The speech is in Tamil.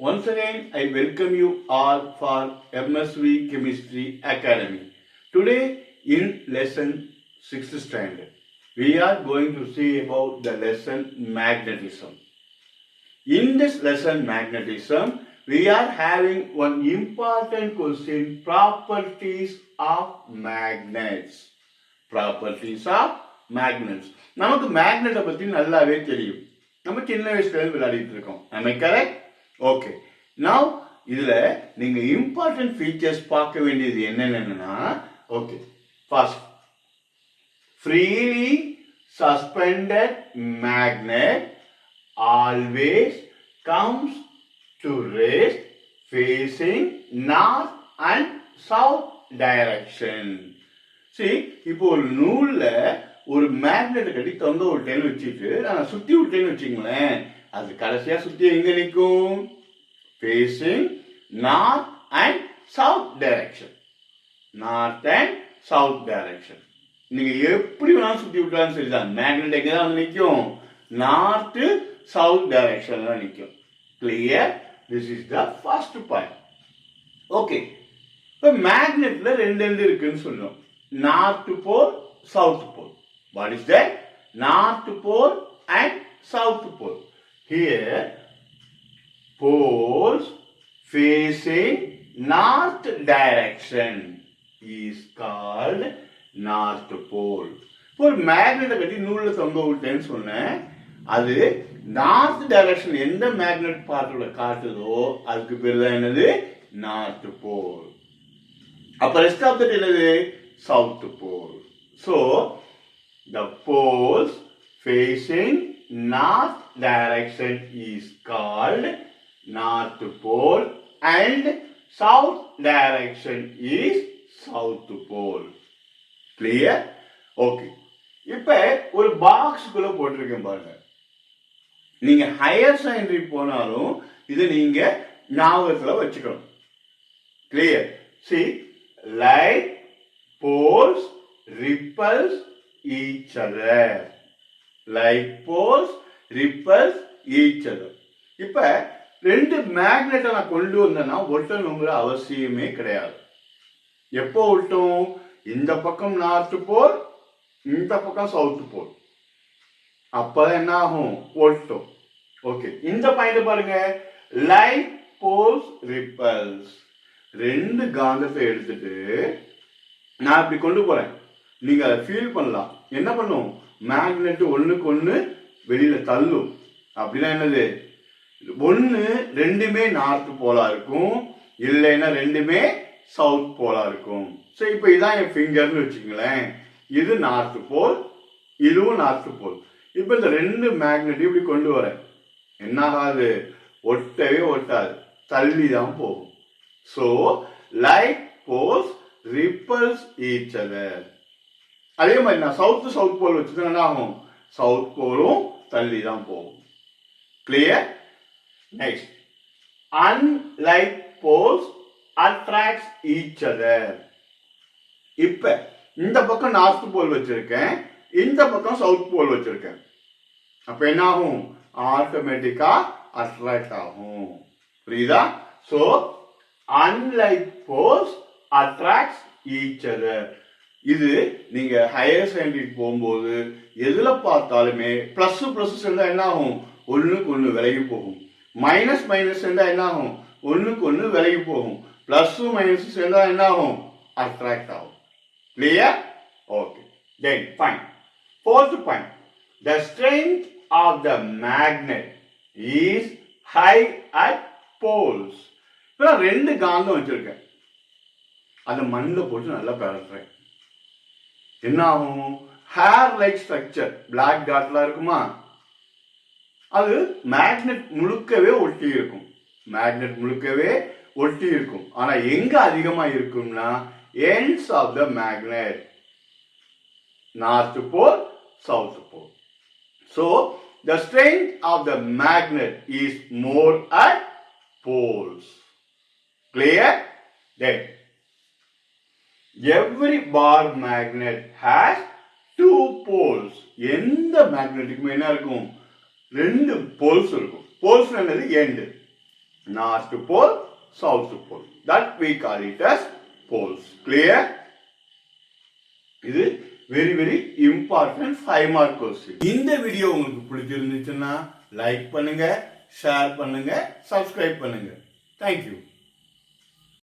Once again, I welcome you all for MSV Chemistry Academy. Today, in lesson 6th standard, we are going to see about the lesson magnetism. In this lesson magnetism, we are having one important question, properties of magnets. Properties of magnets. நமக்கு மேக்னெட்டை பற்றி நல்லாவே தெரியும். நம்ம சின்ன வயசுல விளையாடிட்டு இருக்கோம். Am I correct? Okay. Now இதுல நீங்க இம்பார்ட்டன்ட் ஃபீச்சர்ஸ் பார்க்க வேண்டியது என்னென்னா, okay, first freely suspended magnet always comes to rest facing north and south direction. சரி, இப்போ ஒரு நூல்ல ஒரு மேக்னெட் கட்டி தொங்க விட்டேன்னு வச்சுட்டு நான் சுத்தி விட்டேன்னு வச்சுங்களேன், அது கடைசியா சுத்தி எங்க நிற்கும்? Facing north and south direction. North and south direction. நீங்க எப்படி வேணாலும் சுத்தி விட்டாலும் சரிதான், மேக்னெட் எங்க தான் நிற்கும்? நார்த் சவுத் டைரக்ஷன்ல தான் நிற்கும். Clear? This is the first point. Okay, இப்போ மேக்னெட்ல ரெண்டு இருக்குன்னு சொல்றோம். North pole, south pole. What is that? North pole and south pole. Here, poles facing north direction is called north pole. ஒரு மேக்னெட்டை கட்டி நூல்ல தொங்க விட்டேன்னு சொன்னேன், அது நார்த் டைரக்ஷன் எந்த மேக்னெட் பார்ட்டோட காட்டுதோ அதுக்கு பேர் தான் என்னது? North pole. அப்ப ரெஸ்ட் ஆஃப் தட் என்னது? South pole. So the poles facing north direction is called north pole and south direction is south pole. Clear? Okay. இப்ப ஒரு பாக்ஸ்க்குள்ள போட்டிருக்கேன் பாருங்க. நீங்க ஹையர் செகண்டரி போனாலும் இதை நீங்க ஞாபகத்துல வச்சுக்கணும். Clear? See, light poles repels each other. Like poles repels each other. இப்ப ரெண்டு மேக்னெட்டை நான் கொண்டு வந்தேன்னா ஒட்டணுங்கிற அவசியமே கிடையாது. எப்போ ஒட்டும்? இந்த பக்கம் நார்த் போல், இந்த பக்கம் சவுத் போல். அப்பதான் என்ன ஆகும்? ஒட்டும். ஓகே, இந்த பாயிண்ட் பாருங்க. Like poles repels. ரெண்டு காந்தத்தை எடுத்துட்டு நான் இப்படி கொண்டு போறேன். நீங்க அதை ஃபீல் பண்ணலாம். என்ன பண்ணும்? மேக்னெட் ஒண்ணுக்கு ஒண்ணு வெளியில தள்ளும். அப்படின்னா என்னது? ஒண்ணு ரெண்டுமே நார்த் போலா இருக்கும், இல்லைன்னா ரெண்டுமே சவுத் போலா இருக்கும். சரி, இப்போ இதான் என் ஃபிங்கர்னு வச்சுக்கங்களேன். இது நார்த் போல், இதுவும் நார்த் போல். இப்போ இந்த ரெண்டு மேக்னெட் இப்படி கொண்டு வரேன், என்ன ஆகாது? ஒட்டவே ஒட்டாது, தள்ளி தான் போகும். So like poles repels each other. அதே மாதிரி நான் சவுத் போல் வச்சுதான் என்ன ஆகும்? சவுத் போலும் தள்ளி தான் போகும். Clear? Next, unlike poles attracts each other. இப்ப இந்த பக்கம் நார்த் போல் வச்சிருக்கேன், இந்த பக்கம் சவுத் போல் வச்சிருக்கேன். அப்ப என்ன ஆகும்? ஆட்டோமேட்டிக்கா அட்ராக்ட் ஆகும். புரியுதா? So unlike poles attracts each other. இது நீங்க ஹையர் செகண்டரி போகும்போது எதுல பார்த்தாலுமே பிளஸ் பிளஸ் சேர்ந்தா என்ன ஆகும்? ஒண்ணுக்கு ஒண்ணு விலகி போகும். மைனஸ் மைனஸ் சேர்ந்தா என்ன ஆகும்? ஒண்ணுக்கு ஒண்ணு விலகி போகும். பிளஸ் மைனஸ் சேர்ந்தா என்ன ஆகும்? அட்ராக்ட் ஆகும். Clear? Okay, then fine. Fourth point, the strength of the magnet is high at poles. இப்போ ரெண்டு காந்தம் வச்சிருக்கேன், அந்த மண்ணில் போட்டு நல்லா பரட்டுறேன். என்ன ஆகும்? ஹேர் லைக் ஸ்ட்ரக்சர், பிளாக் டாட்லாம் இருக்குமா, அது மேக்னெட் முழுக்கவே ஒட்டி இருக்கும். மேக்னெட் முழுக்கவே ஒட்டி இருக்கும். ஆனா எங்க அதிகமா இருக்கும்னா ends of the magnet, north pole, south pole. So the strength of the magnet is more at poles. Clear? Then every bar magnet has two poles. எந்த மேக்னெட்டுக்குமே என்ன இருக்கும்? ரெண்டு போல்ஸ் இருக்கும். போல்ஸ் என்னது? End. North pole, south pole. That we call it as poles. Clear? இது very very important 5 mark question. இந்த வீடியோ உங்களுக்கு பிடிச்சிருந்துச்சுன்னா லைக் பண்ணுங்க, ஷேர் பண்ணுங்க, சப்ஸ்கிரைப் பண்ணுங்க. Thank you.